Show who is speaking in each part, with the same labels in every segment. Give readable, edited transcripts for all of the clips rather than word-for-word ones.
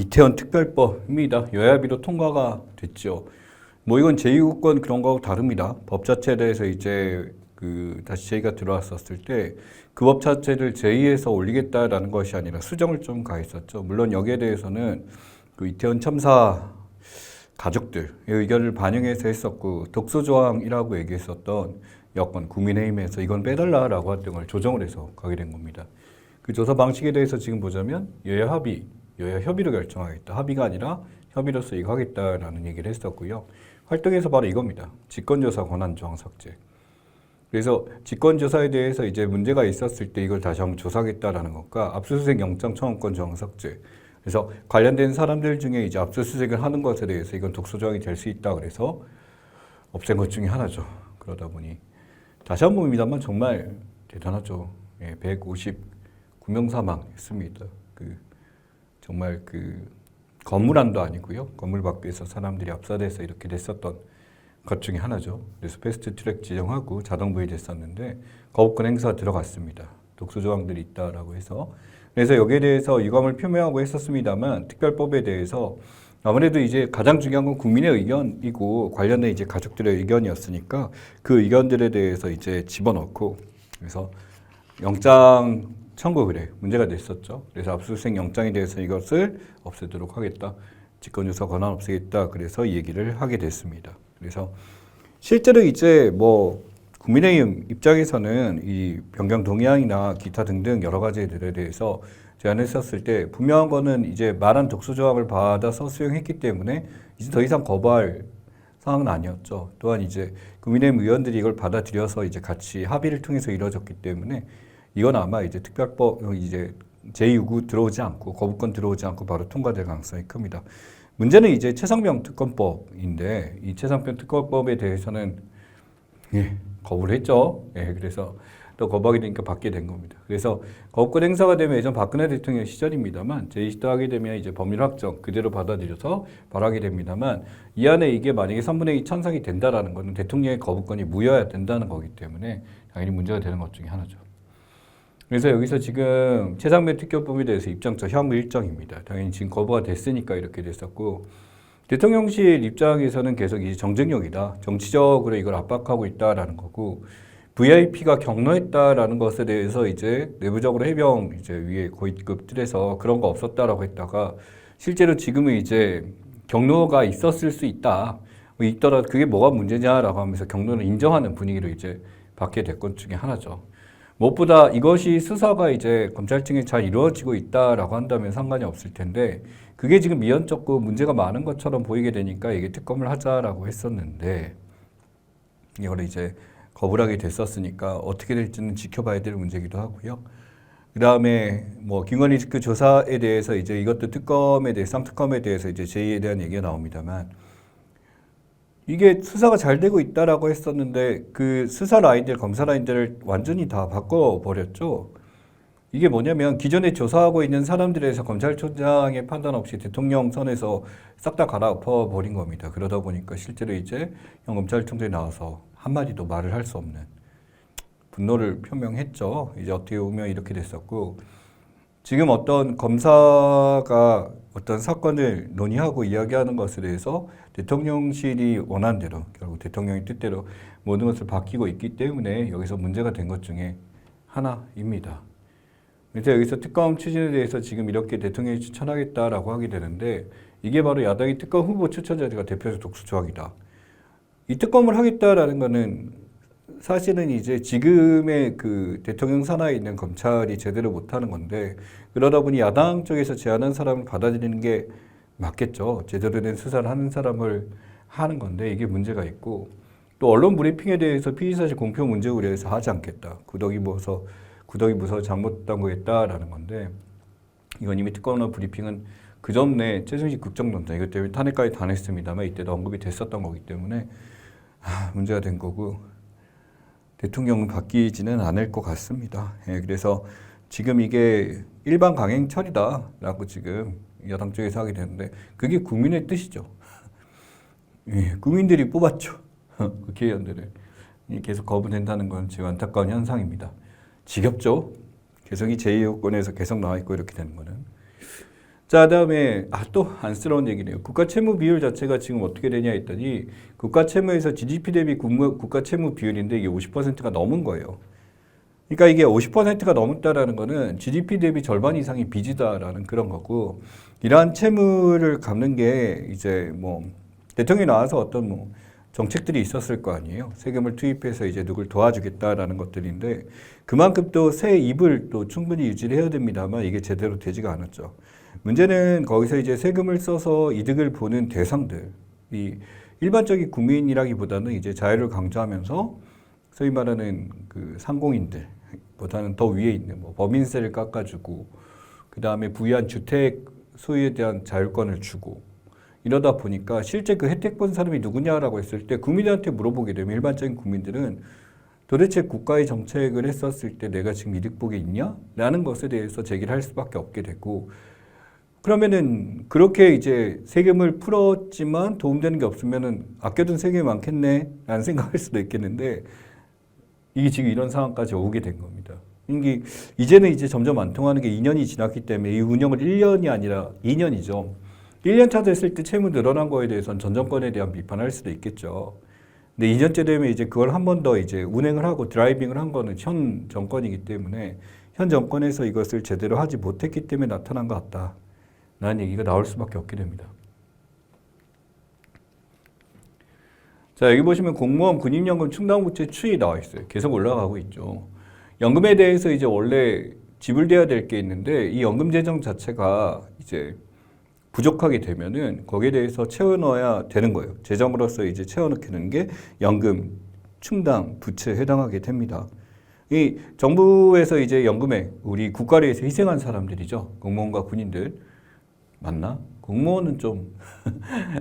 Speaker 1: 이태원 특별법입니다. 여야비로 통과가 됐죠. 뭐 이건 제2국권 그런 거하고 다릅니다. 법 자체에 대해서 이제 다시 제의가 들어왔었을 때 그 법 자체를 제2에서 올리겠다라는 것이 아니라 수정을 좀 가했었죠. 물론 여기에 대해서는 그 이태원 참사 가족들의 의견을 반영해서 했었고 독소조항이라고 얘기했었던 여권 국민의힘에서 이건 빼달라라고 했던 걸 조정을 해서 가게 된 겁니다. 그 조사 방식에 대해서 지금 보자면 여야 합의, 여야 협의로 결정하겠다. 합의가 아니라 협의로서 이거 하겠다라는 얘기를 했었고요. 활동에서 바로 이겁니다. 직권조사 권한 조항 삭제. 그래서 직권조사에 대해서 이제 문제가 있었을 때 이걸 다시 한번 조사하겠다라는 것과 압수수색 영장 청구권 조항 삭제. 그래서 관련된 사람들 중에 이제 압수수색을 하는 것에 대해서 이건 독소조항이 될 수 있다 그래서 없앤 것 중에 하나죠. 그러다 보니 다시 한 번입니다만 정말 대단하죠. 159명 사망했습니다. 정말 건물 안도 아니고요. 건물 밖에서 사람들이 압사돼서 이렇게 됐었던 것 중에 하나죠. 그래서 패스트 트랙 지정하고 자동 부의 됐었는데 거부권 행사 들어갔습니다. 독소 조항들이 있다라고 해서 그래서 여기에 대해서 유감을 표명하고 했었습니다만 특별법에 대해서 아무래도 이제 가장 중요한 건 국민의 의견이고 관련된 이제 가족들의 의견이었으니까 그 의견들에 대해서 이제 집어넣고 그래서 영장 청구 의뢰 문제가 됐었죠. 그래서 압수수색 영장에 대해서 이것을 없애도록 하겠다. 직권조사 권한 없애겠다. 그래서 이 얘기를 하게 됐습니다. 그래서 실제로 이제 뭐 국민의힘 입장에서는 이 변경 동의안이나 기타 등등 여러 가지들에 대해서 제안했었을 때 분명한 거는 이제 말한 독소 조항을 받아서 수용했기 때문에 이제 더 이상 거부할 상황은 아니었죠. 또한 이제 국민의힘 의원들이 이걸 받아들여서 이제 같이 합의를 통해서 이루어졌기 때문에 이건 아마 이제 특별법 이제 제2구 들어오지 않고 거부권 들어오지 않고 바로 통과될 가능성이 큽니다. 문제는 이제 최상병 특검법인데 이 최상병 특검법에 대해서는 거부를 했죠. 그래서 또 거부하게 되니까 받게 된 겁니다. 그래서 거부권 행사가 되면 예전 박근혜 대통령 시절입니다만 제2시도 하게 되면 이제 법률 확정 그대로 받아들여서 발하게 됩니다만 이 안에 이게 만약에 3분의 2 찬성이 된다라는 것은 대통령의 거부권이 무효해야 된다는 거기 때문에 당연히 문제가 되는 것 중에 하나죠. 그래서 여기서 지금 최상병 특검법에 대해서 입장처 향후 일정입니다. 당연히 지금 거부가 됐으니까 이렇게 됐었고 대통령실 입장에서는 계속 이제 정쟁용이다. 정치적으로 이걸 압박하고 있다라는 거고 VIP가 경로했다라는 것에 대해서 이제 내부적으로 해병 이제 위에 고위급들에서 그런 거 없었다라고 했다가 실제로 지금은 이제 경로가 있었을 수 있다. 있더라도 그게 뭐가 문제냐라고 하면서 경로를 인정하는 분위기로 이제 받게 될 것 중에 하나죠. 무엇보다 이것이 수사가 이제 검찰청에 잘 이루어지고 있다라고 한다면 상관이 없을 텐데 그게 지금 미연쩍고 문제가 많은 것처럼 보이게 되니까 이게 특검을 하자라고 했었는데 이걸 이제 거부를 하게 됐었으니까 어떻게 될지는 지켜봐야 될 문제이기도 하고요. 그 다음에 뭐 김건희 그 조사에 대해서 이제 이것도 특검에 대해 쌍특검에 대해서 이제 제2에 대한 얘기가 나옵니다만 이게 수사가 잘 되고 있다라고 했었는데 그 수사 라인들, 검사 라인들을 완전히 다 바꿔버렸죠. 이게 뭐냐면 기존에 조사하고 있는 사람들에서 검찰총장의 판단 없이 대통령 선에서 싹 다 갈아엎어버린 겁니다. 그러다 보니까 실제로 이제 현 검찰총장이 나와서 한마디도 말을 할 수 없는 분노를 표명했죠. 이제 어떻게 보면 이렇게 됐었고 지금 어떤 검사가 어떤 사건을 논의하고 이야기하는 것에 대해서 대통령실이 원하는 대로 결국 대통령의 뜻대로 모든 것을 바뀌고 있기 때문에 여기서 문제가 된 것 중에 하나입니다. 그래서 여기서 특검 추진에 대해서 지금 이렇게 대통령이 추천하겠다라고 하게 되는데 이게 바로 야당이 특검 후보 추천자가 대표적 독소 조항이다. 이 특검을 하겠다라는 거는 사실은 이제 지금의 그 대통령 산하에 있는 검찰이 제대로 못하는 건데 그러다 보니 야당 쪽에서 제안한 사람을 받아들이는 게 맞겠죠. 제대로 된 수사를 하는 사람을 하는 건데 이게 문제가 있고 또 언론 브리핑에 대해서 피의사실 공표 문제 우려해서 하지 않겠다. 구더기 무서워 잘못당구했다라는 건데 이건 이미 특검론 브리핑은 그 전에 최순실 국정농단 이것 때문에 탄핵까지 당했습니다만 이때도 언급이 됐었던 거기 때문에 문제가 된 거고 대통령은 바뀌지는 않을 것 같습니다. 그래서 지금 이게 일반 강행 처리다라고 지금 여당 쪽에서 하게 되는데 그게 국민의 뜻이죠. 국민들이 뽑았죠. 국회의원들을. 계속 거부된다는 건 지금 안타까운 현상입니다. 지겹죠? 개성이 제2여권에서 계속 나와 있고 이렇게 되는 거는. 자, 그다음에 또 안쓰러운 얘기네요. 국가 채무 비율 자체가 지금 어떻게 되냐 했더니 국가 채무에서 GDP 대비 국가 채무 비율인데 이게 50%가 넘은 거예요. 그러니까 이게 50%가 넘었다라는 거는 GDP 대비 절반 이상이 빚이다라는 그런 거고, 이러한 채무를 갚는 게 이제 뭐 대통령이 나와서 어떤 뭐 정책들이 있었을 거 아니에요. 세금을 투입해서 이제 누굴 도와주겠다라는 것들인데, 그만큼 또 새 입을 또 충분히 유지를 해야 됩니다만 이게 제대로 되지가 않았죠. 문제는 거기서 이제 세금을 써서 이득을 보는 대상들, 이 일반적인 국민이라기보다는 이제 자유를 강조하면서 소위 말하는 그 상공인들보다는 더 위에 있는 뭐 법인세를 깎아주고, 그 다음에 부유한 주택 소유에 대한 자율권을 주고, 이러다 보니까 실제 그 혜택 본 사람이 누구냐라고 했을 때 국민들한테 물어보게 되면 일반적인 국민들은 도대체 국가의 정책을 했었을 때 내가 지금 이득 보게 있냐? 라는 것에 대해서 제기를 할 수밖에 없게 되고, 그러면은 그렇게 이제 세금을 풀었지만 도움되는 게 없으면은 아껴둔 세금이 많겠네 라는 생각할 수도 있겠는데, 이게 지금 이런 상황까지 오게 된 겁니다. 이게 이제는 이제 점점 안 통하는 게 2년이 지났기 때문에 이 운영을 1년이 아니라 2년이죠. 1년 차 됐을 때 채무 늘어난 거에 대해서는 전 정권에 대한 비판을 할 수도 있겠죠. 근데 2년째 되면 이제 그걸 한 번 더 이제 운행을 하고 드라이빙을 한 거는 현 정권이기 때문에 현 정권에서 이것을 제대로 하지 못했기 때문에 나타난 것 같다 라는 얘기가 나올 수밖에 없게 됩니다. 자, 여기 보시면 공무원 군임연금 충당부채 추이 나와 있어요. 계속 올라가고 있죠. 연금에 대해서 이제 원래 지불돼야 될 게 있는데 이 연금 재정 자체가 이제 부족하게 되면은 거기에 대해서 채워 넣어야 되는 거예요. 재정으로서 이제 채워 넣게 되는 게 연금 충당 부채에 해당하게 됩니다. 이 정부에서 이제 연금에 우리 국가를 위해서 희생한 사람들이죠. 공무원과 군인들. 맞나? 공무원은 좀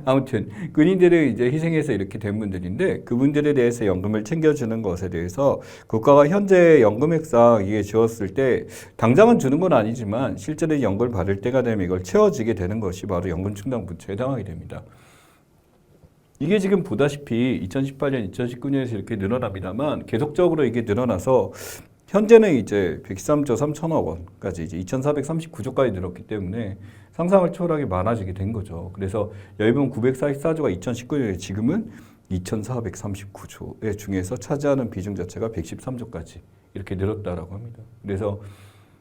Speaker 1: 아무튼 군인들을 이제 희생해서 이렇게 된 분들인데, 그분들에 대해서 연금을 챙겨주는 것에 대해서 국가가 현재 연금액상 이게 지었을 때 당장은 주는 건 아니지만 실제로 연금을 받을 때가 되면 이걸 채워지게 되는 것이 바로 연금 충당 부채에 해당하게 됩니다. 이게 지금 보다시피 2018년, 2019년에서 이렇게 늘어납니다만 계속적으로 이게 늘어나서 현재는 이제 113조 3천억 원까지 이제 2,439조까지 늘었기 때문에 상상을 초월하게 많아지게 된 거죠. 그래서 여기 보면 944조가 2019년에 지금은 2,439조 중에서 차지하는 비중 자체가 113조까지 이렇게 늘었다라고 합니다. 그래서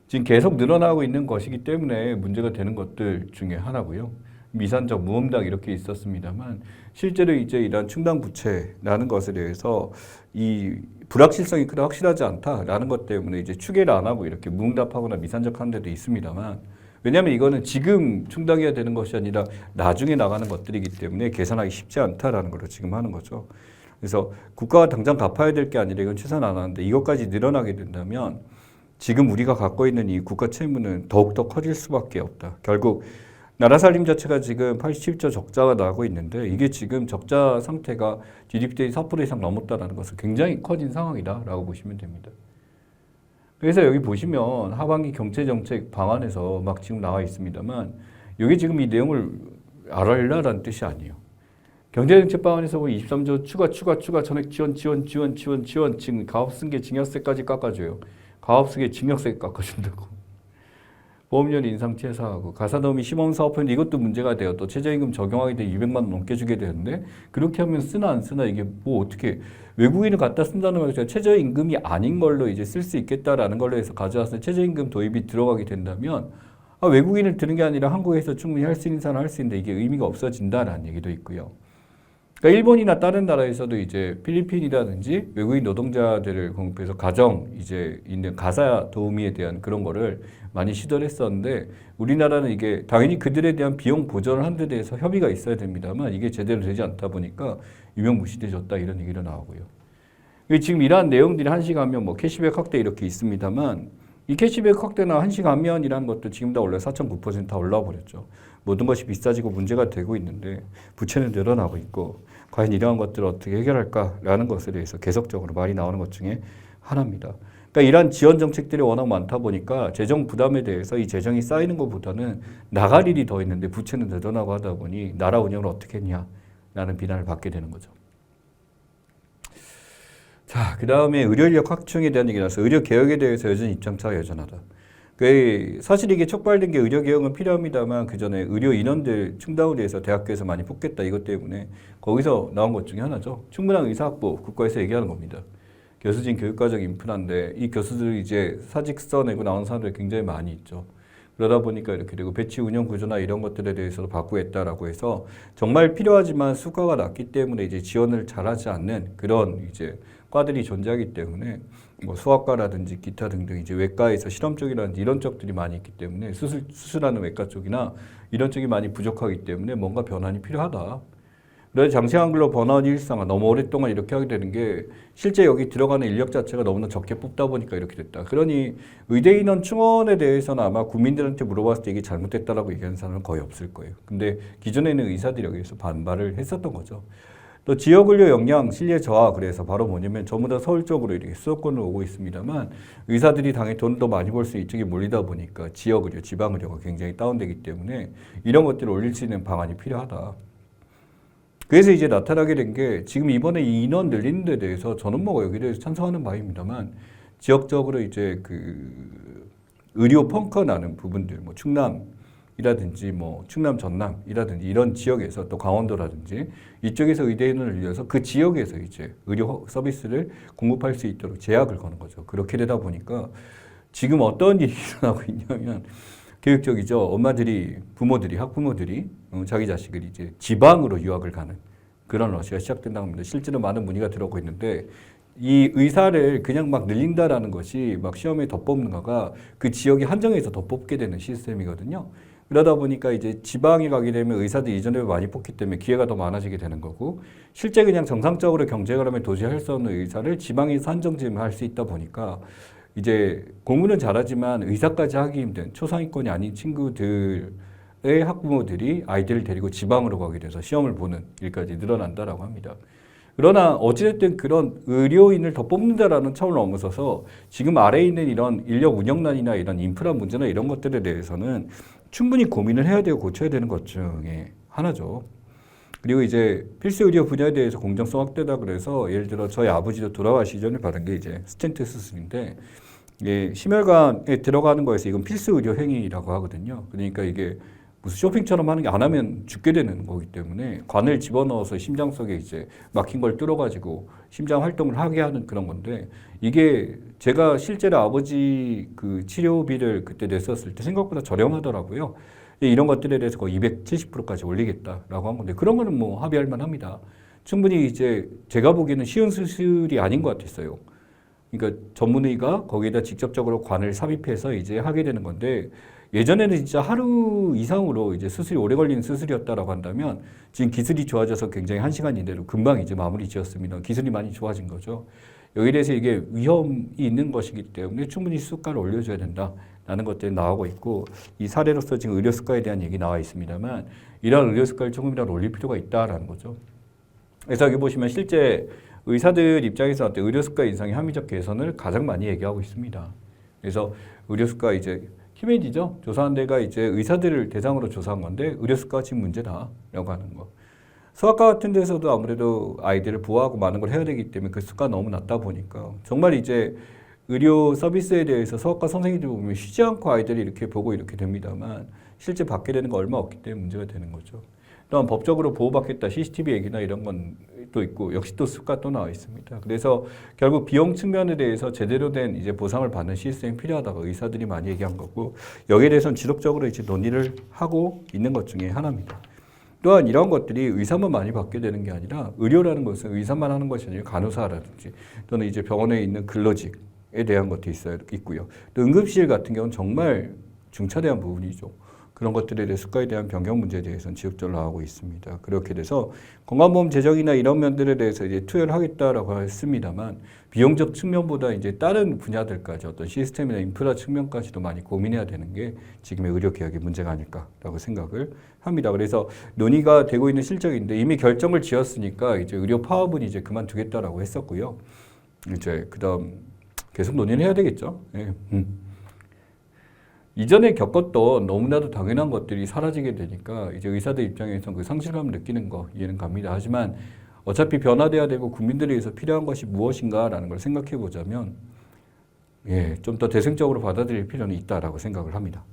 Speaker 1: 지금 계속 늘어나고 있는 것이기 때문에 문제가 되는 것들 중에 하나고요. 미산적, 무음당 이렇게 있었습니다만 실제로 이제 이러한 충당 부채라는 것에 대해서 이 불확실성이 크다 확실하지 않다라는 것 때문에 이제 추계를 안 하고 이렇게 무응답하거나 미산적하는 데도 있습니다만, 왜냐하면 이거는 지금 충당해야 되는 것이 아니라 나중에 나가는 것들이기 때문에 계산하기 쉽지 않다라는 걸 지금 하는 거죠. 그래서 국가가 당장 갚아야 될 게 아니라 이건 최소한 안 하는데 이것까지 늘어나게 된다면 지금 우리가 갖고 있는 이 국가 채무는 더욱더 커질 수밖에 없다. 결국 나라 살림 자체가 지금 87조 적자가 나고 있는데 이게 지금 적자 상태가 GDP 대비 4% 이상 넘었다는 것은 굉장히 커진 상황이다라고 보시면 됩니다. 그래서 여기 보시면 하반기 경제정책 방안에서 막 지금 나와 있습니다만 여기 지금 이 내용을 알아라라는 뜻이 아니에요. 경제정책 방안에서 23조 추가 전액 지원 지금 가업승계 증여세까지 깎아줘요. 가업승계 증여세 깎아준다고. 보험료 인상 퇴사하고 가사도우미 시범사업했는데 이것도 문제가 돼요. 또 최저임금 적용하게 돼 200만 원 넘게 주게 되는데 그렇게 하면 쓰나 안 쓰나 이게 뭐 어떻게 외국인을 갖다 쓴다는 것이 최저임금이 아닌 걸로 이제 쓸 수 있겠다라는 걸로 해서 가져와서 최저임금 도입이 들어가게 된다면 외국인을 드는 게 아니라 한국에서 충분히 할 수 있는 사람 할 수 있는데 이게 의미가 없어진다라는 얘기도 있고요. 그러니까 일본이나 다른 나라에서도 이제 필리핀이라든지 외국인 노동자들을 공급해서 가정 이제 있는 가사 도우미에 대한 그런 거를 많이 시도를 했었는데 우리나라는 이게 당연히 그들에 대한 비용 보전을 하는 데 대해서 협의가 있어야 됩니다만 이게 제대로 되지 않다 보니까 유명무실해졌다 이런 얘기가 나오고요. 지금 이러한 내용들이 한시 가면 뭐 캐시백 확대 이렇게 있습니다만 이 캐시백 확대나 한시 가면이라는 것도 지금 다 올라 4.9% 다 올라와 버렸죠. 모든 것이 비싸지고 문제가 되고 있는데 부채는 늘어나고 있고 과연 이러한 것들을 어떻게 해결할까라는 것에 대해서 계속적으로 말이 나오는 것 중에 하나입니다. 그러니까 이러한 지원 정책들이 워낙 많다 보니까 재정 부담에 대해서 이 재정이 쌓이는 것보다는 나갈 일이 더 있는데 부채는 늘어나고 하다 보니 나라 운영을 어떻게 했냐라는 비난을 받게 되는 거죠. 자, 그 다음에 의료인력 확충에 대한 얘기가 나서 의료 개혁에 대해서 여전히 입장차가 여전하다. 사실 이게 촉발된 게 의료 개혁은 필요합니다만 그 전에 의료 인원들 충당을 위해서 대학교에서 많이 뽑겠다 이것 때문에 거기서 나온 것 중에 하나죠. 충분한 의사 확보 국가에서 얘기하는 겁니다. 교수진 교육과정 인프라인데 이 교수들이 이제 사직 써내고 나온 사람들이 굉장히 많이 있죠. 그러다 보니까 이렇게 되고 배치 운영 구조나 이런 것들에 대해서도 바꾸겠다라고 해서 정말 필요하지만 수가가 낮기 때문에 이제 지원을 잘하지 않는 그런 이제 과들이 존재하기 때문에 뭐 수학과라든지 기타 등등 이제 외과에서 실험 쪽이라든지 이런 쪽들이 많이 있기 때문에 수술하는 외과 쪽이나 이런 쪽이 많이 부족하기 때문에 뭔가 변환이 필요하다. 그래서 장시간근로 번아웃 일상화 너무 오랫동안 이렇게 하게 되는 게 실제 여기 들어가는 인력 자체가 너무나 적게 뽑다 보니까 이렇게 됐다. 그러니 의대 인원 충원에 대해서는 아마 국민들한테 물어봤을 때 이게 잘못됐다라고 얘기하는 사람은 거의 없을 거예요. 근데 기존에는 의사들이 여기서 반발을 했었던 거죠. 또 지역의료 역량, 실내 저하 그래서 바로 뭐냐면 전부 다 서울 쪽으로 이렇게 수도권으로 오고 있습니다만 의사들이 당연히 돈도 많이 벌 수 이쪽에 몰리다 보니까 지역의료, 지방의료가 굉장히 다운되기 때문에 이런 것들을 올릴 수 있는 방안이 필요하다. 그래서 이제 나타나게 된 게 지금 이번에 이 인원 늘리는 데 대해서 저는 뭐 여기에 대해서 찬성하는 바입니다만 지역적으로 이제 그 의료 펑크 나는 부분들 뭐 충남이라든지 뭐 충남 전남이라든지 이런 지역에서 또 강원도라든지 이쪽에서 의대인을 늘려서 그 지역에서 이제 의료 서비스를 공급할 수 있도록 제약을 거는 거죠. 그렇게 되다 보니까 지금 어떤 일이 일어나고 있냐면 교육적이죠. 엄마들이, 부모들이, 학부모들이 자기 자식을 이제 지방으로 유학을 가는 그런 러시가 시작된다고 합니다. 실제로 많은 문의가 들어오고 있는데 이 의사를 그냥 막 늘린다라는 것이 막 시험에 더 뽑는 거가 그 지역이 한정해서 더 뽑게 되는 시스템이거든요. 그러다 보니까 이제 지방에 가게 되면 의사들이 이전에 많이 뽑기 때문에 기회가 더 많아지게 되는 거고 실제 그냥 정상적으로 경쟁을 하면 도저히 할 수 없는 의사를 지방에서 한정지으면 할 수 있다 보니까 이제 공부는 잘하지만 의사까지 하기 힘든 초상위권이 아닌 친구들의 학부모들이 아이들을 데리고 지방으로 가게 돼서 시험을 보는 일까지 늘어난다라고 합니다. 그러나 어찌됐든 그런 의료인을 더 뽑는다라는 차원을 넘어서서 지금 아래에 있는 이런 인력 운영난이나 이런 인프라 문제나 이런 것들에 대해서는 충분히 고민을 해야 되고 고쳐야 되는 것 중에 하나죠. 그리고 이제 필수 의료 분야에 대해서 공정성 확대다 그래서 예를 들어 저희 아버지도 돌아가시기 전에 받은 게 이제 스텐트 수술인데 이게 심혈관에 들어가는 거에서 이건 필수 의료 행위라고 하거든요. 그러니까 이게 무슨 쇼핑처럼 하는 게 안 하면 죽게 되는 거기 때문에 관을 집어넣어서 심장 속에 이제 막힌 걸 뚫어가지고 심장 활동을 하게 하는 그런 건데 이게 제가 실제로 아버지 그 치료비를 그때 냈었을 때 생각보다 저렴하더라고요. 이런 것들에 대해서 거의 270%까지 올리겠다라고 한 건데 그런 거는 뭐 합의할 만합니다. 충분히 이제 제가 보기에는 쉬운 수술이 아닌 것 같았어요. 그러니까 전문의가 거기에다 직접적으로 관을 삽입해서 이제 하게 되는 건데 예전에는 진짜 하루 이상으로 이제 수술이 오래 걸리는 수술이었다라고 한다면 지금 기술이 좋아져서 굉장히 1시간 이내로 금방 이제 마무리 지었습니다. 기술이 많이 좋아진 거죠. 여기에 대해서 이게 위험이 있는 것이기 때문에 충분히 수가를 올려줘야 된다라는 것들이 나오고 있고 이 사례로서 지금 의료 수가에 대한 얘기 나와 있습니다만 이런 의료 수가를 조금이라도 올릴 필요가 있다라는 거죠. 그래서 여기 보시면 실제 의사들 입장에서 어때 의료 수가 인상의 합리적 개선을 가장 많이 얘기하고 있습니다. 그래서 의료 수가 이제 히메디죠. 조사한 데가 이제 의사들을 대상으로 조사한 건데 의료 수가가 지금 문제다라고 하는 거. 소아과 같은 데서도 아무래도 아이들을 보호하고 많은 걸 해야 되기 때문에 그 수가 너무 낮다 보니까 정말 이제 의료 서비스에 대해서 소아과 선생님들 보면 쉬지 않고 아이들이 이렇게 보고 이렇게 됩니다만 실제 받게 되는 거 얼마 없기 때문에 문제가 되는 거죠. 또한 법적으로 보호받겠다 CCTV 얘기나 이런 건 또 있고 역시 또 수가 또 나와 있습니다. 그래서 결국 비용 측면에 대해서 제대로 된 이제 보상을 받는 시스템이 필요하다고 의사들이 많이 얘기한 거고 여기에 대해서는 지속적으로 이제 논의를 하고 있는 것 중에 하나입니다. 또한 이런 것들이 의사만 많이 받게 되는 게 아니라 의료라는 것은 의사만 하는 것이 아니라 간호사라든지 또는 이제 병원에 있는 근로직에 대한 것도 있고요. 또 응급실 같은 경우는 정말 중차대한 부분이죠. 그런 것들에 대해 수가에 대한 변경 문제에 대해서는 지속적으로 나오고 있습니다. 그렇게 돼서 건강보험 재정이나 이런 면들에 대해서 이제 투여를 하겠다라고 했습니다만 비용적 측면보다 이제 다른 분야들까지 어떤 시스템이나 인프라 측면까지도 많이 고민해야 되는 게 지금의 의료 개혁의 문제가 아닐까라고 생각을 합니다. 그래서 논의가 되고 있는 실정인데 이미 결정을 지었으니까 이제 의료 파업은 이제 그만두겠다라고 했었고요. 이제 그다음 계속 논의를 해야 되겠죠. 네. 이전에 겪었던 너무나도 당연한 것들이 사라지게 되니까 이제 의사들 입장에서 그 상실감을 느끼는 거 이해는 갑니다. 하지만 어차피 변화돼야 되고 국민들을 위해서 필요한 것이 무엇인가라는 걸 생각해 보자면 예, 좀 더 대승적으로 받아들일 필요는 있다라고 생각을 합니다.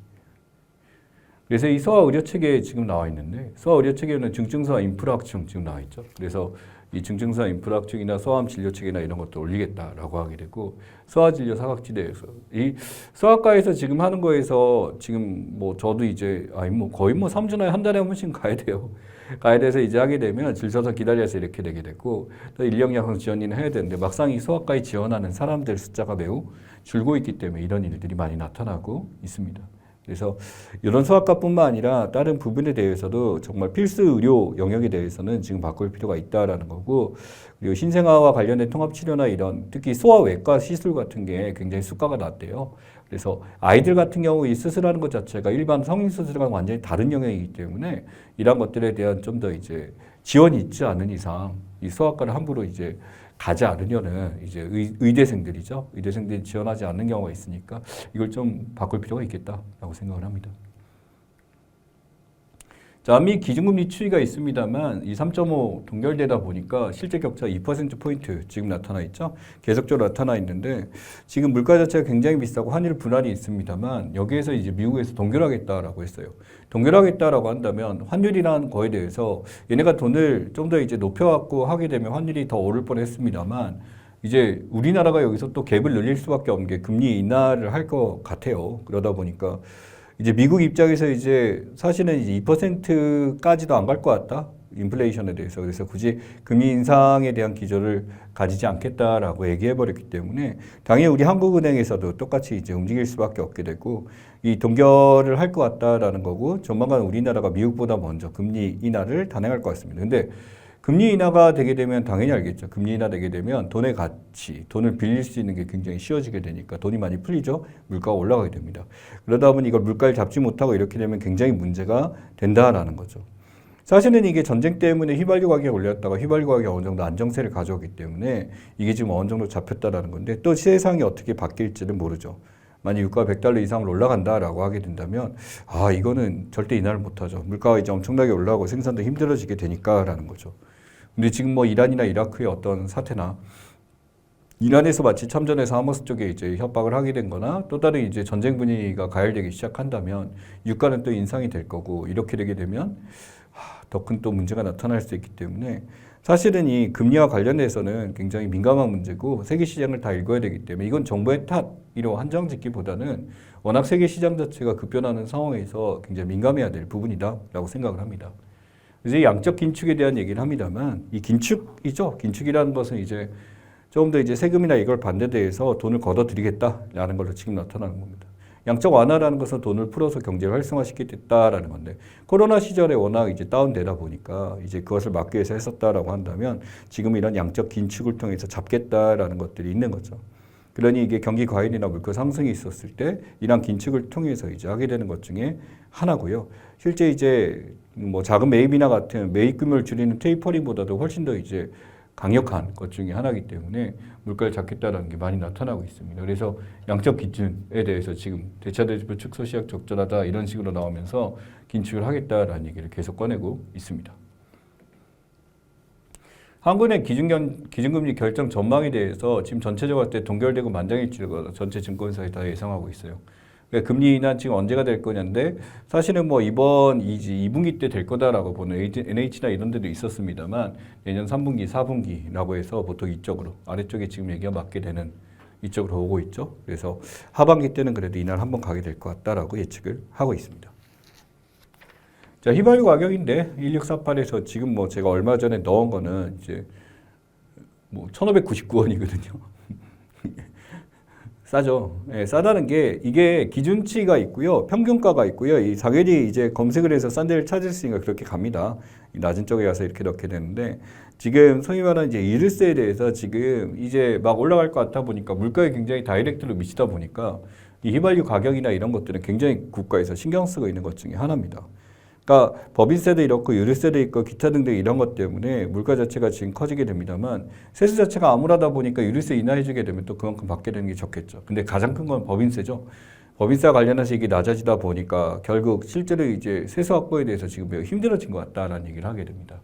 Speaker 1: 그래서 이 소아 의료 체계에 지금 나와 있는데 소아 의료 체계는 중증소아 인프라학층 지금 나와 있죠. 그래서 이 중증소아 인프라학층이나 소아암 진료 체계나 이런 것도 올리겠다라고 하게 되고 소아 진료 사각지대에서 이 소아과에서 지금 하는 거에서 지금 뭐 저도 이제 거의 3주나 한 달에 한 번씩 가야 돼요. 가야 돼서 이제 하게 되면 줄 서서 기다려서 이렇게 되게 되고 또 인력 양성 지원을 해야 되는데 막상 이 소아과에 지원하는 사람들 숫자가 매우 줄고 있기 때문에 이런 일들이 많이 나타나고 있습니다. 그래서 이런 소아과뿐만 아니라 다른 부분에 대해서도 정말 필수 의료 영역에 대해서는 지금 바꿀 필요가 있다라는 거고 그리고 신생아와 관련된 통합치료나 이런 특히 소아외과 시술 같은 게 굉장히 수가가 낮대요. 그래서 아이들 같은 경우 이 수술하는 것 자체가 일반 성인 수술과 완전히 다른 영역이기 때문에 이런 것들에 대한 좀 더 이제 지원이 있지 않은 이상 이 소아과를 함부로 이제 가지 않으려는 이제 의대생들이죠. 의대생들이 지원하지 않는 경우가 있으니까 이걸 좀 바꿀 필요가 있겠다라고 생각을 합니다. 자, 미 기준금리 추이가 있습니다만 이 3.5 동결되다 보니까 실제 격차 2%포인트 지금 나타나 있죠. 계속적으로 나타나 있는데 지금 물가 자체가 굉장히 비싸고 환율 불안이 있습니다만 여기에서 이제 미국에서 동결하겠다라고 했어요. 동결하겠다라고 한다면 환율이라는 거에 대해서 얘네가 돈을 좀 더 이제 높여갖고 하게 되면 환율이 더 오를 뻔했습니다만 이제 우리나라가 여기서 또 갭을 늘릴 수밖에 없는 게 금리 인하를 할 것 같아요. 그러다 보니까 이제 미국 입장에서 이제 사실은 이제 2%까지도 안 갈 것 같다. 인플레이션에 대해서. 그래서 굳이 금리 인상에 대한 기조를 가지지 않겠다라고 얘기해 버렸기 때문에 당연히 우리 한국은행에서도 똑같이 이제 움직일 수밖에 없게 되고 이 동결을 할 것 같다라는 거고 조만간 우리나라가 미국보다 먼저 금리 인하를 단행할 것 같습니다. 근데 금리 인하가 되게 되면 당연히 알겠죠. 금리 인하 되게 되면 돈의 가치, 돈을 빌릴 수 있는 게 굉장히 쉬워지게 되니까 돈이 많이 풀리죠. 물가가 올라가게 됩니다. 그러다 보니 이걸 물가를 잡지 못하고 이렇게 되면 굉장히 문제가 된다라는 거죠. 사실은 이게 전쟁 때문에 휘발유 가격이 올렸다가 휘발유 가격이 어느 정도 안정세를 가져오기 때문에 이게 지금 어느 정도 잡혔다라는 건데 또 세상이 어떻게 바뀔지는 모르죠. 만약 유가가 $100 이상으로 올라간다라고 하게 된다면 이거는 절대 인하를 못하죠. 물가가 이제 엄청나게 올라가고 생산도 힘들어지게 되니까라는 거죠. 근데 지금 뭐 이란이나 이라크의 어떤 사태나 이란에서 마치 참전해서 하마스 쪽에 이제 협박을 하게 된 거나 또 다른 이제 전쟁 분위기가 가열되기 시작한다면 유가는 또 인상이 될 거고 이렇게 되게 되면 더 큰 또 문제가 나타날 수 있기 때문에 사실은 이 금리와 관련해서는 굉장히 민감한 문제고 세계 시장을 다 읽어야 되기 때문에 이건 정부의 탓이로 한정 짓기보다는 워낙 세계 시장 자체가 급변하는 상황에서 굉장히 민감해야 될 부분이다라고 생각을 합니다. 이제 양적 긴축에 대한 얘기를 합니다만 이 긴축이죠. 긴축이라는 것은 이제 조금 더 이제 세금이나 이걸 반대대해서 돈을 걷어들이겠다라는 걸로 지금 나타나는 겁니다. 양적 완화라는 것은 돈을 풀어서 경제를 활성화시키겠다라는 건데 코로나 시절에 워낙 이제 다운되다 보니까 이제 그것을 막기 위해서 했었다라고 한다면 지금 이런 양적 긴축을 통해서 잡겠다라는 것들이 있는 거죠. 그러니 이게 경기 과열이나 물가 상승이 있었을 때 이런 긴축을 통해서 이제 하게 되는 것 중에 하나고요. 실제 이제 뭐 작은 매입이나 같은 매입 규모를 줄이는 테이퍼링보다도 훨씬 더 이제 강력한 것 중에 하나이기 때문에 물가를 잡겠다라는 게 많이 나타나고 있습니다. 그래서 양적 기준에 대해서 지금 대차대조표 축소 시약 적절하다 이런 식으로 나오면서 긴축을 하겠다라는 얘기를 계속 꺼내고 있습니다. 한국은행 기준금리 결정 전망에 대해서 지금 전체적으로 볼 때 동결되고 만장일치로 전체 증권사에 다 예상하고 있어요. 그러니까 금리 인하 지금 언제가 될 거냐인데 사실은 뭐 이번 2분기 때 될 거다라고 보는 NH나 이런 데도 있었습니다만 내년 3분기, 4분기라고 해서 보통 이쪽으로 아래쪽에 지금 얘기가 맞게 되는 이쪽으로 오고 있죠. 그래서 하반기 때는 그래도 이날 한번 가게 될 것 같다라고 예측을 하고 있습니다. 자, 휘발유 가격인데 1648에서 지금 뭐 제가 얼마 전에 넣은 거는 이제 뭐 1599원이거든요. 싸죠. 예, 싸다는 게 이게 기준치가 있고요. 평균가가 있고요. 이 당연히 이제 검색을 해서 싼 데를 찾을 수 있으니까 그렇게 갑니다. 낮은 쪽에 가서 이렇게 넣게 되는데 지금 소위 말하는 이제 이르세에 대해서 지금 이제 막 올라갈 것 같아 보니까 물가에 굉장히 다이렉트로 미치다 보니까 이 휘발유 가격이나 이런 것들은 굉장히 국가에서 신경 쓰고 있는 것 중에 하나입니다. 그러니까 법인세도 이렇고 유류세도 있고 기타 등등 이런 것 때문에 물가 자체가 지금 커지게 됩니다만 세수 자체가 암울하다 보니까 유류세 인하해주게 되면 또 그만큼 받게 되는 게 좋겠죠. 근데 가장 큰 건 법인세죠. 법인세와 관련해서 이게 낮아지다 보니까 결국 실제로 이제 세수 확보에 대해서 지금 매우 힘들어진 것 같다라는 얘기를 하게 됩니다.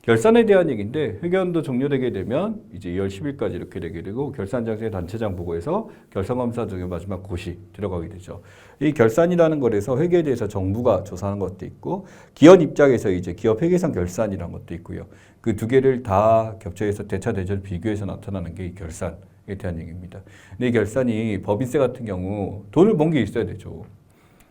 Speaker 1: 결산에 대한 얘기인데 회견도 종료되게 되면 이제 2월 10일까지 이렇게 되게 되고 결산장세 단체장 보고에서 결산검사 중에 마지막 고시 들어가게 되죠. 이 결산이라는 것에서 회계에 대해서 정부가 조사하는 것도 있고 기업 입장에서 이제 기업 회계상 결산이라는 것도 있고요. 그 두 개를 다 겹쳐서 대차 대조를 비교해서 나타나는 게 이 결산에 대한 얘기입니다. 근데 이 결산이 법인세 같은 경우 돈을 번 게 있어야 되죠.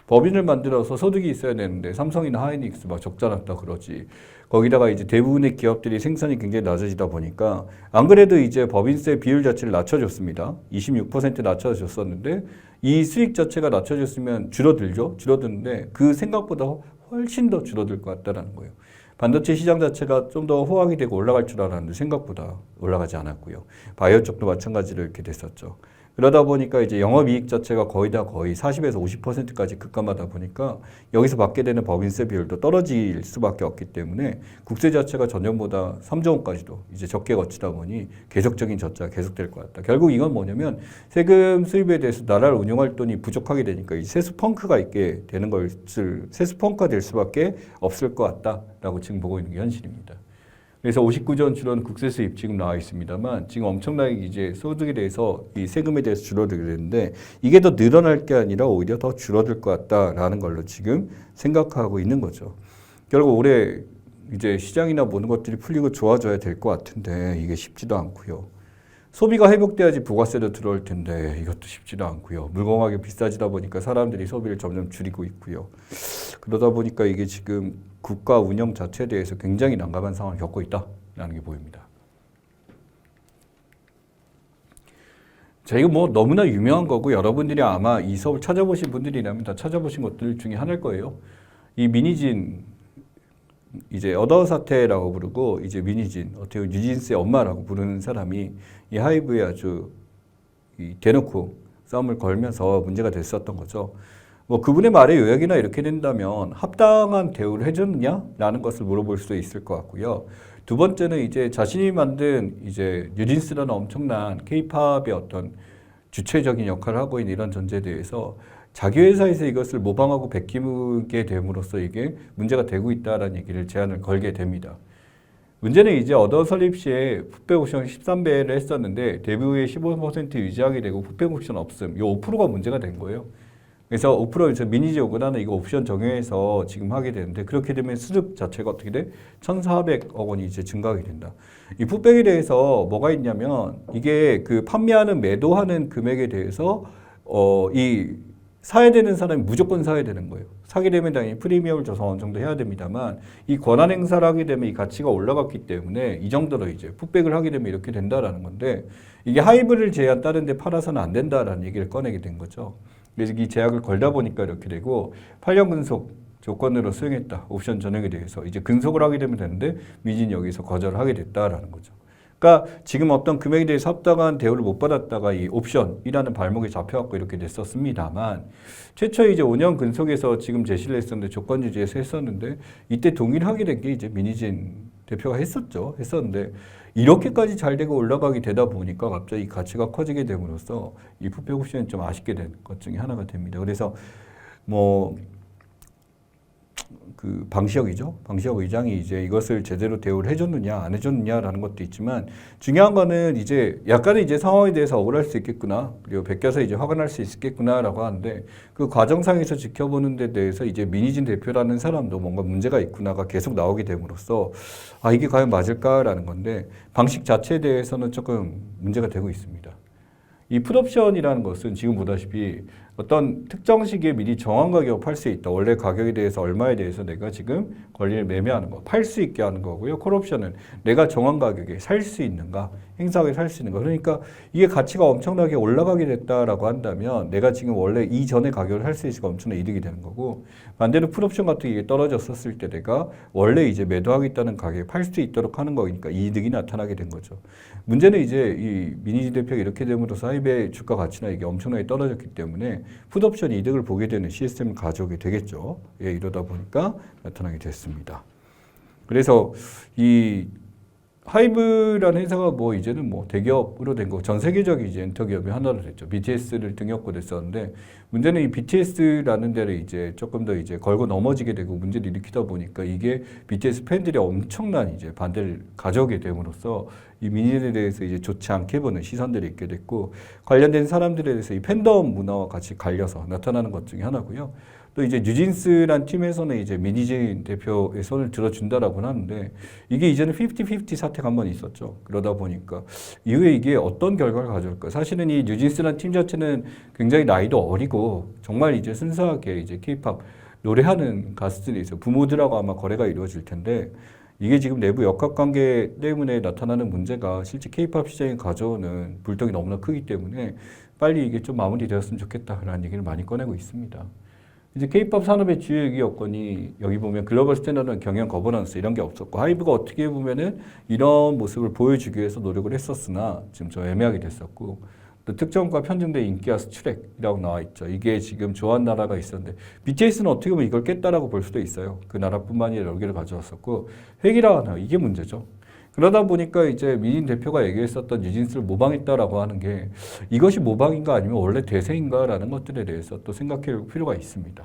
Speaker 1: 법인을 만들어서 소득이 있어야 되는데 삼성이나 하이닉스 막 적자 났다 그러지. 거기다가 이제 대부분의 기업들이 생산이 굉장히 낮아지다 보니까 안 그래도 이제 법인세 비율 자체를 낮춰줬습니다. 26% 낮춰줬었는데 이 수익 자체가 낮춰졌으면 줄어들죠. 줄어드는데 그 생각보다 훨씬 더 줄어들 것 같다는 거예요. 반도체 시장 자체가 좀 더 호황이 되고 올라갈 줄 알았는데 생각보다 올라가지 않았고요. 바이오 쪽도 마찬가지로 이렇게 됐었죠. 그러다 보니까 이제 영업이익 자체가 거의 40에서 50%까지 급감하다 보니까 여기서 받게 되는 법인세 비율도 떨어질 수밖에 없기 때문에 국세 자체가 전년보다 3조 원까지도 이제 적게 거치다 보니 계속적인 적자가 계속될 것 같다. 결국 이건 뭐냐면 세금 수입에 대해서 나라를 운영할 돈이 부족하게 되니까 이 세수 펑크가 있게 되는 것을 세수 펑크가 될 수밖에 없을 것 같다라고 지금 보고 있는 게 현실입니다. 그래서 59조 원 줄어든 국세 수입 지금 나와 있습니다만 지금 엄청나게 이제 소득에 대해서 이 세금에 대해서 줄어들게 되는데 이게 더 늘어날 게 아니라 오히려 더 줄어들 것 같다라는 걸로 지금 생각하고 있는 거죠. 결국 올해 이제 시장이나 모든 것들이 풀리고 좋아져야 될 것 같은데 이게 쉽지도 않고요. 소비가 회복돼야지 부가세도 들어올 텐데 이것도 쉽지도 않고요. 물건가격 비싸지다 보니까 사람들이 소비를 점점 줄이고 있고요. 그러다 보니까 이게 지금 국가 운영 자체에 대해서 굉장히 난감한 상황을 겪고 있다라는 게 보입니다. 자, 이거 뭐 너무나 유명한 거고 여러분들이 아마 이 수업을 찾아보신 분들이라면 다 찾아보신 것들 중에 하나일 거예요. 이 민희진 이제 어더 사태라고 부르고 이제 민희진 어떻게 뉴진스의 엄마라고 부르는 사람이 이 하이브에 아주 대놓고 싸움을 걸면서 문제가 됐었던 거죠. 뭐 그분의 말의 요약이나 이렇게 된다면 합당한 대우를 해줬느냐라는 것을 물어볼 수도 있을 것 같고요. 두 번째는 이제 자신이 만든 이제 뉴진스라는 엄청난 K-팝의 어떤 주체적인 역할을 하고 있는 이런 존재에 대해서 자기 회사에서 이것을 모방하고 베끼게 됨으로써 이게 문제가 되고 있다라는 얘기를 제안을 걸게 됩니다. 문제는 이제 어더 설립 시에 풋백 옵션 13배를 했었는데 데뷔 후에 15% 유지하게 되고 풋백 옵션 없음. 이 5%가 문제가 된 거예요. 그래서 5%에서 미니지 오거나는 이거 옵션 적용해서 지금 하게 되는데 그렇게 되면 수득 자체가 어떻게 돼? 1,400억 원이 이제 증가하게 된다. 이 풋백에 대해서 뭐가 있냐면 이게 그 판매하는 매도하는 금액에 대해서 이 사야 되는 사람이 무조건 사야 되는 거예요. 사게 되면 당연히 프리미엄을 줘서 어느 정도 해야 됩니다만 이 권한 행사를 하게 되면 이 가치가 올라갔기 때문에 이 정도로 이제 풋백을 하게 되면 이렇게 된다라는 건데 이게 하이브를 제한 다른 데 팔아서는 안 된다라는 얘기를 꺼내게 된 거죠. 그래서 이 제약을 걸다 보니까 이렇게 되고 8년 근속 조건으로 수행했다. 옵션 전액에 대해서 이제 근속을 하게 되면 되는데 미진이 여기서 거절을 하게 됐다라는 거죠. 그러니까 지금 어떤 금액에 대해서 합당한 대우를 못 받았다가 이 옵션이라는 발목에 잡혀갖고 이렇게 됐었습니다만 최초 이제 5년 근속에서 지금 제시를 했었는데 조건 유지해서 했었는데 이때 동의를 하게 된 게 이제 민희진 대표가 했었는데 이렇게까지 잘 되고 올라가게 되다 보니까 갑자기 가치가 커지게 됨으로써 이 풋백 옵션이 좀 아쉽게 된 것 중에 하나가 됩니다. 그래서 뭐 그 방시혁 의장이 이제 이것을 제대로 대우를 해줬느냐 안 해줬느냐라는 것도 있지만 중요한 거는 이제 약간의 이제 상황에 대해서 억울할 수 있겠구나 그리고 베껴서 이제 화가 날 수 있겠구나라고 하는데 그 과정상에서 지켜보는 데 대해서 이제 민희진 대표라는 사람도 뭔가 문제가 있구나가 계속 나오게 됨으로써 아 이게 과연 맞을까라는 건데 방식 자체에 대해서는 조금 문제가 되고 있습니다. 이 풋옵션이라는 것은 지금 보다시피 어떤 특정 시기에 미리 정한 가격을 팔 수 있다. 원래 가격에 대해서 얼마에 대해서 내가 지금 권리를 매매하는 거, 팔 수 있게 하는 거고요. 콜옵션은 내가 정한 가격에 살 수 있는가, 행사하게 살 수 있는 거. 그러니까 이게 가치가 엄청나게 올라가게 됐다라고 한다면 내가 지금 원래 이전의 가격을 할 수 있으니까 엄청난 이득이 되는 거고 반대로 풋옵션 같은 게 떨어졌었을 때 내가 원래 이제 매도하겠다는 가격에 팔 수 있도록 하는 거니까 이득이 나타나게 된 거죠. 문제는 이제 이 민희진 대표가 이렇게 됨으로써 하이브의 주가 가치나 이게 엄청나게 떨어졌기 때문에 풋옵션 이득을 보게 되는 시스템을 가져오게 되겠죠. 예, 이러다 보니까 나타나게 됐습니다. 그래서 이 하이브라는 회사가 뭐 이제는 뭐 대기업으로 된 거, 전 세계적인 이제 엔터 기업이 하나로 됐죠. BTS를 등용고 됐었는데 문제는 이 BTS라는 데를 이제 조금 더 이제 걸고 넘어지게 되고 문제를 일으키다 보니까 이게 BTS 팬들이 엄청난 이제 반대를 가져오게 됨으로써 이 민인에 대해서 이제 좋지 않게 보는 시선들이 있게 됐고, 관련된 사람들에 대해서 이 팬덤 문화와 같이 갈려서 나타나는 것 중에 하나고요. 또 이제 뉴진스란 팀에서는 이제 민희진 대표의 손을 들어준다라고 하는데, 이게 이제는 50-50 사태가 한 번 있었죠. 그러다 보니까 이후에 이게 어떤 결과를 가져올까? 사실은 이 뉴진스란 팀 자체는 굉장히 나이도 어리고 정말 이제 순수하게 이제 K-팝 노래하는 가수들이 있어요. 부모들하고 아마 거래가 이루어질 텐데, 이게 지금 내부 역학관계 때문에 나타나는 문제가 실제 K-팝 시장에 가져오는 불똥이 너무나 크기 때문에 빨리 이게 좀 마무리되었으면 좋겠다라는 얘기를 많이 꺼내고 있습니다. 이제 K-팝 산업의 주요 얘기 여건이 여기 보면 글로벌 스탠다드 경영 거버넌스 이런 게 없었고, 하이브가 어떻게 보면은 이런 모습을 보여주기 위해서 노력을 했었으나 지금 좀 애매하게 됐었고, 또 특정과 편중된 인기와 수출액이라고 나와 있죠. 이게 지금 좋아하는 나라가 있었는데 BTS는 어떻게 보면 이걸 깼다라고 볼 수도 있어요. 그 나라뿐만 아니라 여기를 가져왔었고, 회기라고 하나 이게 문제죠. 그러다 보니까 이제 민인 대표가 얘기했었던 뉴진스를 모방했다라고 하는 게 이것이 모방인가 아니면 원래 대세인가라는 것들에 대해서 또 생각할 필요가 있습니다.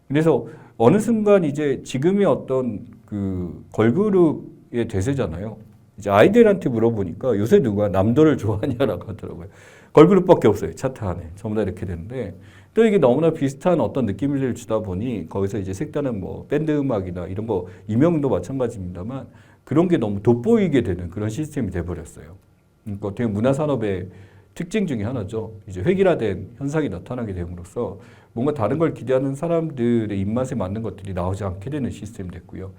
Speaker 1: 그래서 어느 순간 이제 지금의 어떤 그 걸그룹의 대세잖아요. 이제 아이들한테 물어보니까 요새 누가 남도를 좋아하냐라고 하더라고요. 걸그룹밖에 없어요. 차트 안에. 전부 다 이렇게 되는데, 또 이게 너무나 비슷한 어떤 느낌을 주다 보니 거기서 이제 색다른 뭐 밴드 음악이나 이런 거 이명도 마찬가지입니다만 그런 게 너무 돋보이게 되는 그런 시스템이 돼버렸어요. 그러니까 어떻게 문화산업의 특징 중에 하나죠. 이제 획일화된 현상이 나타나게 됨으로써 뭔가 다른 걸 기대하는 사람들의 입맛에 맞는 것들이 나오지 않게 되는 시스템이 됐고요.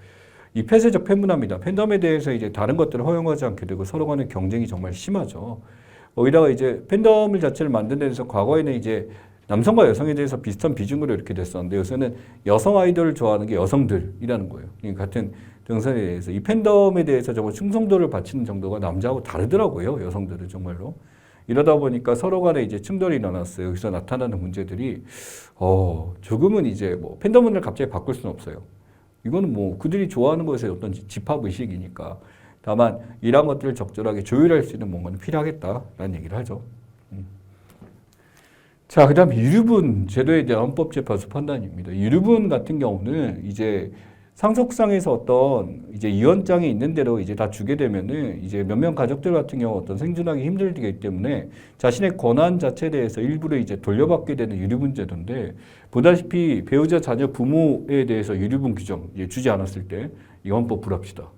Speaker 1: 이 폐쇄적 팬문화입니다. 팬덤에 대해서 이제 다른 것들을 허용하지 않게 되고 서로 간의 경쟁이 정말 심하죠. 거기다가 이제 팬덤을 자체를 만든 데서 과거에는 이제 남성과 여성에 대해서 비슷한 비중으로 이렇게 됐었는데 요새는 여성 아이돌을 좋아하는 게 여성들이라는 거예요. 같은 등선에 대해서 이 팬덤에 대해서 정말 충성도를 바치는 정도가 남자하고 다르더라고요. 여성들은 정말로. 이러다 보니까 서로 간에 이제 충돌이 일어났어요. 여기서 나타나는 문제들이 조금은 이제 뭐 팬덤을 갑자기 바꿀 수는 없어요. 이거는 뭐 그들이 좋아하는 것에 어떤 집합 의식이니까. 다만 이러한 것들을 적절하게 조율할 수 있는 뭔가는 필요하겠다라는 얘기를 하죠. 자, 그 다음 유류분 제도에 대한 헌법재판소 판단입니다. 유류분 같은 경우는 이제 상속상에서 어떤 이제 유언장이 있는 대로 이제 다 주게 되면은 이제 몇몇 가족들 같은 경우 어떤 생존하기 힘들기 때문에 자신의 권한 자체에 대해서 일부를 이제 돌려받게 되는 유류분 제도인데, 보다시피 배우자, 자녀, 부모에 대해서 유류분 규정 이제 주지 않았을 때 이 헌법 불합치다.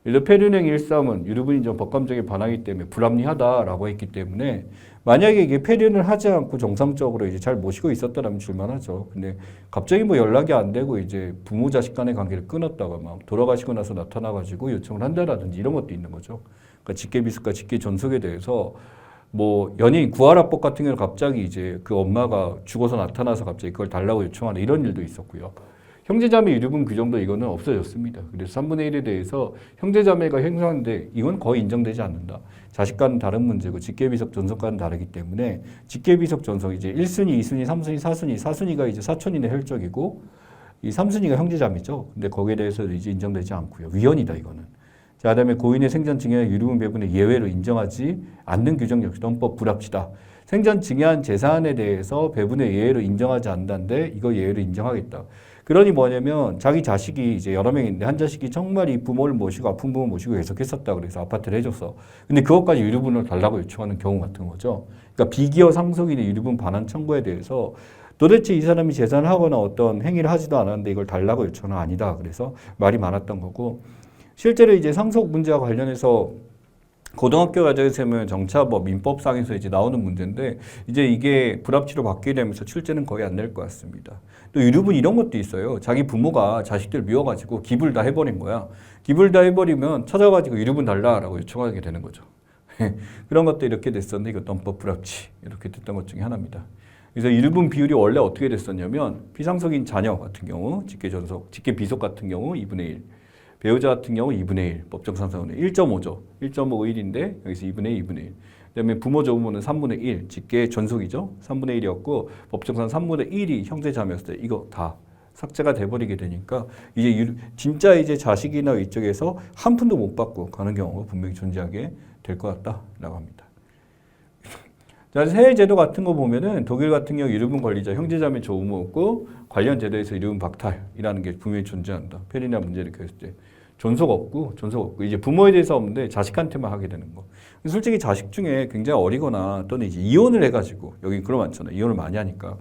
Speaker 1: 예를 들어 폐륜행 1.3은 유류분 인정 법감정에 반하기 때문에 불합리하다라고 했기 때문에, 만약에 이게 폐륜을 하지 않고 정상적으로 이제 잘 모시고 있었다라면 줄만하죠. 근데 갑자기 뭐 연락이 안 되고 이제 부모 자식 간의 관계를 끊었다가 막 돌아가시고 나서 나타나가지고 요청을 한다라든지 이런 것도 있는 거죠. 그러니까 직계비속과 직계존속에 대해서 뭐 연예인 구하라법 같은 경우는 갑자기 이제 그 엄마가 죽어서 나타나서 갑자기 그걸 달라고 요청하는 이런 일도 있었고요. 형제자매 유류분 규정도 이거는 없어졌습니다. 그래서 3분의 1에 대해서 형제자매가 행사하는데 이건 거의 인정되지 않는다. 자식과는 다른 문제고 직계비속 존속과는 다르기 때문에 직계비속 존속 이제 1순위, 2순위, 3순위, 4순위, 4순위가 이제 사촌이나 혈족이고 이 3순위가 형제자매죠. 근데 거기에 대해서 이제 인정되지 않고요. 위헌이다 이거는. 자, 그다음에 고인의 생전 증여의 유류분 배분의 예외로 인정하지 않는 규정 역시 헌법 불합치다. 생전 증여한 재산에 대해서 배분의 예외로 인정하지 않는다는데 이거 예외로 인정하겠다. 그러니 뭐냐면 자기 자식이 이제 여러 명 있는데 한 자식이 정말 이 부모를 모시고 아픈 부모 모시고 계속 했었다 그래서 아파트를 해줬어. 근데 그것까지 유류분을 달라고 요청하는 경우 같은 거죠. 그러니까 비기어 상속인의 유류분 반환 청구에 대해서 도대체 이 사람이 재산을 하거나 어떤 행위를 하지도 않았는데 이걸 달라고 요청은 아니다. 그래서 말이 많았던 거고, 실제로 이제 상속 문제와 관련해서 고등학교 과정에서 보면 정차법 민법상에서 이제 나오는 문제인데 이제 이게 불합치로 바뀌게 되면서 출제는 거의 안 될 것 같습니다. 또 유류분 이런 것도 있어요. 자기 부모가 자식들 미워가지고 기부를 다 해버린 거야. 기부를 다 해버리면 찾아가지고 유류분 달라라고 요청하게 되는 거죠. 그런 것도 이렇게 됐었는데 이것도 헌법 불합치 이렇게 됐던 것 중에 하나입니다. 그래서 유류분 비율이 원래 어떻게 됐었냐면 피상속인 자녀 같은 경우 직계존속, 직계비속 같은 경우 2분의 1. 배우자 같은 경우 2분의 1, 법정 상속은 1.5죠. 1.51인데 여기서 2분의 1, 2분의 1. 그다음에 부모 조부모는 3분의 1, 직계 존속이죠. 3분의 1이었고 법정상 3분의 1이 형제 자매였을 때 이거 다 삭제가 돼버리게 되니까 이제 진짜 이제 자식이나 이쪽에서 한 푼도 못 받고 가는 경우가 분명히 존재하게 될 것 같다라고 합니다. 세해 제도 같은 거 보면은 독일 같은 경우 이름은 권리자, 형제자매 조음은 없고 관련 제도에서 이름은 박탈이라는 게 분명히 존재한다. 폐리나 문제를 일으켰을 때. 존속 없고 이제 부모에 대해서 없는데 자식한테만 하게 되는 거. 솔직히 자식 중에 굉장히 어리거나 또는 이제 이혼을 해가지고 여기 그런 거 많잖아요. 이혼을 많이 하니까.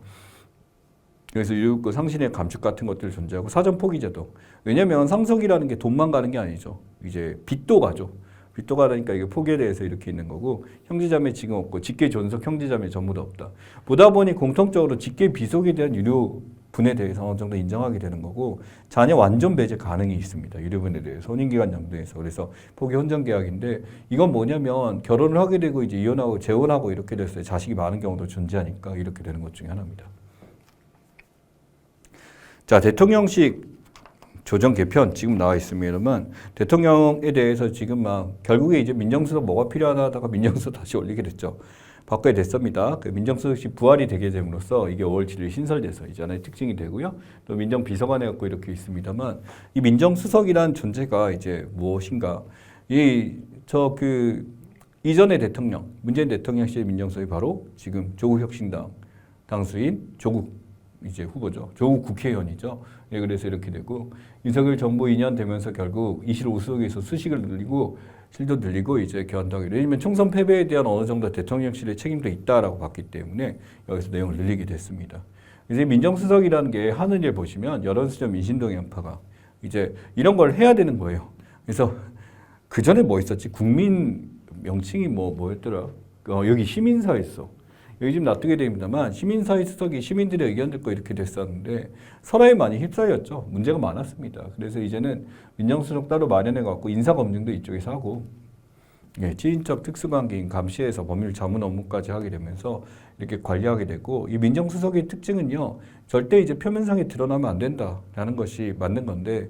Speaker 1: 그래서 그 상신의 감축 같은 것들 존재하고 사전 포기제도. 왜냐면 상속이라는 게 돈만 가는 게 아니죠. 이제 빚도 가죠. 빚도 가니까 이게 포기에 대해서 이렇게 있는 거고 형제자매 지금 없고 직계 존속 형제자매 전부 다 없다. 보다 보니 공통적으로 직계 비속에 대한 유료분에 대해서 어느 정도 인정하게 되는 거고 자녀 완전 배제 가능이 있습니다. 유료분에 대해서 혼인기간 정도에서. 그래서 포기 혼전계약인데 이건 뭐냐면 결혼을 하게 되고 이제 이혼하고 재혼하고 이렇게 됐을 때 자식이 많은 경우도 존재하니까 이렇게 되는 것 중에 하나입니다. 자, 대통령식 조정 개편 지금 나와 있습니다만 대통령에 대해서 지금 막 결국에 이제 민정수석 뭐가 필요하다가 민정수석 다시 올리게 됐죠. 바꿔야 됐습니다. 그 민정수석이 부활이 되게 됨으로써 이게 5월 7일 신설돼서 이제 하나의 특징이 되고요. 또 민정비서관에 갖고 이렇게 있습니다만 이 민정수석이란 존재가 이제 무엇인가? 이전의 대통령, 문재인 대통령 시절 민정수석이 바로 지금 조국 혁신당 당수인 조국 이제 후보죠. 조국 국회의원이죠. 예, 그래서 이렇게 되고 윤석열 정부 2년 되면서 결국 이실 오수석에서 수식을 늘리고 실도 늘리고 이제 개헌당이 왜냐면 총선 패배에 대한 어느 정도 대통령실의 책임도 있다라고 봤기 때문에 여기서 내용을 늘리게 됐습니다. 이제 민정수석이라는 게 하는 일 보시면 여론수정 민신동연파가 이제 이런 걸 해야 되는 거예요. 그래서 그 전에 뭐 있었지? 국민 명칭이 뭐였더라? 여기 시민사회 있어. 여기 지금 놔두게 됩니다만 시민사회 수석이 시민들의 의견 듣고 이렇게 됐었는데 설화에 많이 휩싸였죠. 문제가 많았습니다. 그래서 이제는 민정수석 따로 마련해갖고 인사검증도 이쪽에서 하고 지인적 특수관계인 감시에서 법률 자문 업무까지 하게 되면서 이렇게 관리하게 되고 이 민정수석의 특징은요. 절대 이제 표면상에 드러나면 안 된다라는 것이 맞는 건데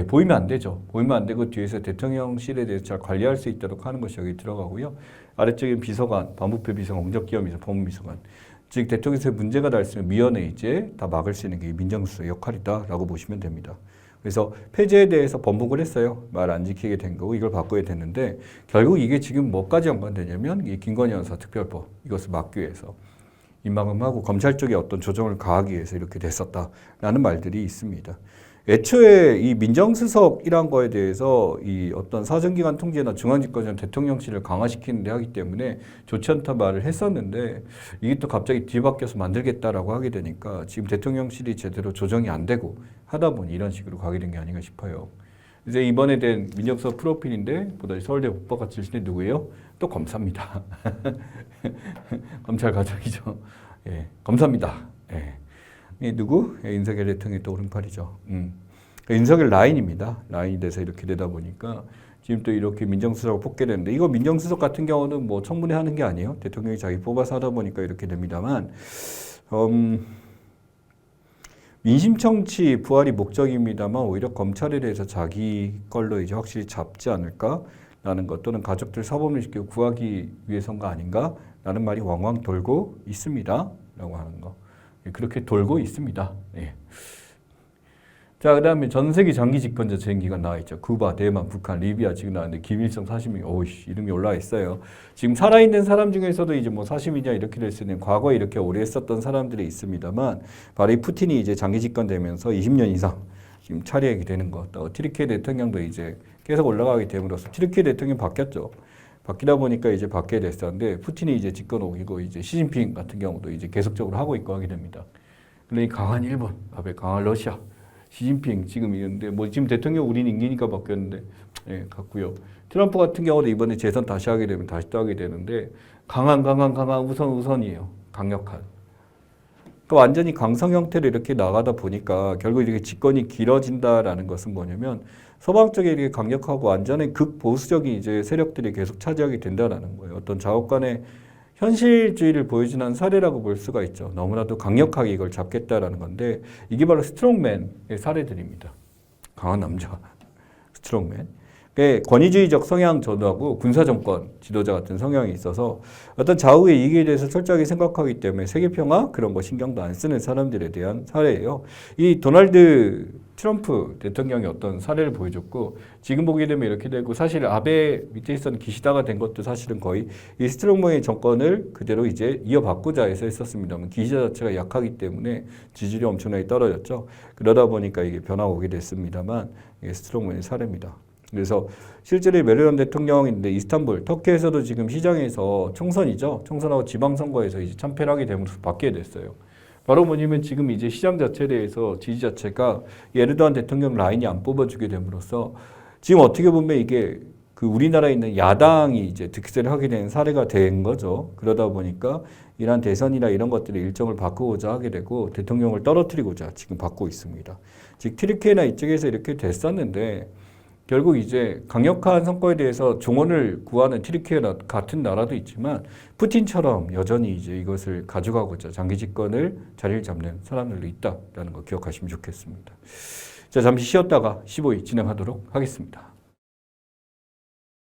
Speaker 1: 보이면 안 되죠. 보이면 안 되고 뒤에서 대통령실에 대해서 잘 관리할 수 있도록 하는 것이 여기 들어가고요. 아래쪽엔 비서관, 반부패 비서관, 공적기업비서, 법무비서관. 즉 대통령실에 문제가 다 있으면 미연에 이제 다 막을 수 있는 게 민정수석의 역할이다라고 보시면 됩니다. 그래서 폐지에 대해서 번복을 했어요. 말 안 지키게 된 거고 이걸 바꿔야 되는데 결국 이게 지금 뭐까지 연관되냐면 이 김건희 여사 특별법 이것을 막기 위해서 임방음하고 검찰 쪽에 어떤 조정을 가하기 위해서 이렇게 됐었다라는 말들이 있습니다. 애초에 이 민정수석이란 거에 대해서 이 어떤 사정기관 통제나 중앙집권전 대통령실을 강화시키는 데 하기 때문에 좋지 않다 말을 했었는데 이게 또 갑자기 뒤바뀌어서 만들겠다라고 하게 되니까 지금 대통령실이 제대로 조정이 안 되고 하다 보니 이런 식으로 가게 된 게 아닌가 싶어요. 이제 이번에 된 민정수석 프로필인데 보다 서울대 법학과 출신이 누구예요? 또 검사입니다. 검찰 가족이죠. 예, 검사입니다. 예. 이 누구? 윤석열 대통령의 또 오른팔이죠. 그러니까 윤석열 라인입니다. 라인이 돼서 이렇게 되다 보니까 지금 또 이렇게 민정수석을 뽑게 되는데 이거 민정수석 같은 경우는 뭐 청문회 하는 게 아니에요. 대통령이 자기 뽑아서 하다 보니까 이렇게 됩니다만 민심청취 부활이 목적입니다만 오히려 검찰에 대해서 자기 걸로 이제 확실히 잡지 않을까라는 것 또는 가족들 사법을 구하기 위해서인가 아닌가라는 말이 왕왕 돌고 있습니다라고 하는 거. 그렇게 돌고 있습니다. 예. 자, 그 다음에 전 세계 장기 집권자 재임기간 나와 있죠. 쿠바, 대만, 북한, 리비아 지금 나왔는데 김일성 40명, 오이씨, 이름이 올라와 있어요. 지금 살아있는 사람 중에서도 이제 뭐 40이냐 이렇게 될 수 있는 과거에 이렇게 오래 했었던 사람들이 있습니다만 바로 이 푸틴이 이제 장기 집권되면서 20년 이상 지금 차례하게 되는 것. 또 트리키에 대통령도 이제 계속 올라가게 됨으로써 트리키에 대통령 바뀌었죠. 바뀌다 보니까 이제 바뀌게 됐었는데 푸틴이 이제 집권 오기고 이제 시진핑 같은 경우도 이제 계속적으로 하고 있고 하게 됩니다. 그러니 강한 일본, 앞에 강한 러시아, 시진핑 지금 이런데 뭐 지금 대통령 우린 임기니까 바뀌었는데 예, 같고요. 트럼프 같은 경우도 이번에 재선 다시 하게 되면 다시 또 하게 되는데 강한 우선이에요. 강력한. 그러니까 완전히 강성 형태로 이렇게 나가다 보니까 결국 이렇게 집권이 길어진다라는 것은 뭐냐면 서방 쪽에 이렇게 강력하고 완전히 극보수적인 이제 세력들이 계속 차지하게 된다라는 거예요. 어떤 좌우 간의 현실주의를 보여주는 사례라고 볼 수가 있죠. 너무나도 강력하게 이걸 잡겠다라는 건데 이게 바로 스트롱맨의 사례들입니다. 강한 남자, 스트롱맨. 그러니까 권위주의적 성향 전후하고 군사정권 지도자 같은 성향이 있어서 어떤 좌우의 이익에 대해서 철저하게 생각하기 때문에 세계평화 그런 거 신경도 안 쓰는 사람들에 대한 사례예요. 이 도널드 트럼프 대통령이 어떤 사례를 보여줬고 지금 보게 되면 이렇게 되고 사실 아베 밑에 있었던 기시다가 된 것도 사실은 거의 이 스트롱머의 정권을 그대로 이제 이어받고자 해서 했었습니다만 기시다 자체가 약하기 때문에 지지율이 엄청나게 떨어졌죠. 그러다 보니까 이게 변화가 오게 됐습니다만 이게 스트롱머의 사례입니다. 그래서 실제로 메르단 대통령인데 이스탄불, 터키에서도 지금 시장에서 총선이죠. 총선하고 지방선거에서 이제 참패를 하게 되면서 받게 됐어요. 바로 뭐냐면 지금 이제 시장 자체에 대해서 지지 자체가 에르도안 대통령 라인이 안 뽑아주게 됨으로써 지금 어떻게 보면 이게 그 우리나라에 있는 야당이 이제 득세를 하게 된 사례가 된 거죠. 그러다 보니까 이런 대선이나 이런 것들의 일정을 바꾸고자 하게 되고 대통령을 떨어뜨리고자 지금 받고 있습니다. 즉 튀르키예나 이쪽에서 이렇게 됐었는데 결국 이제 강력한 선거에 대해서 종언을 구하는 튀르키예 같은 나라도 있지만 푸틴처럼 여전히 이제 이것을 가져가고자 장기 집권을 자리를 잡는 사람들도 있다라는 거 기억하시면 좋겠습니다. 자, 잠시 쉬었다가 15위 진행하도록 하겠습니다.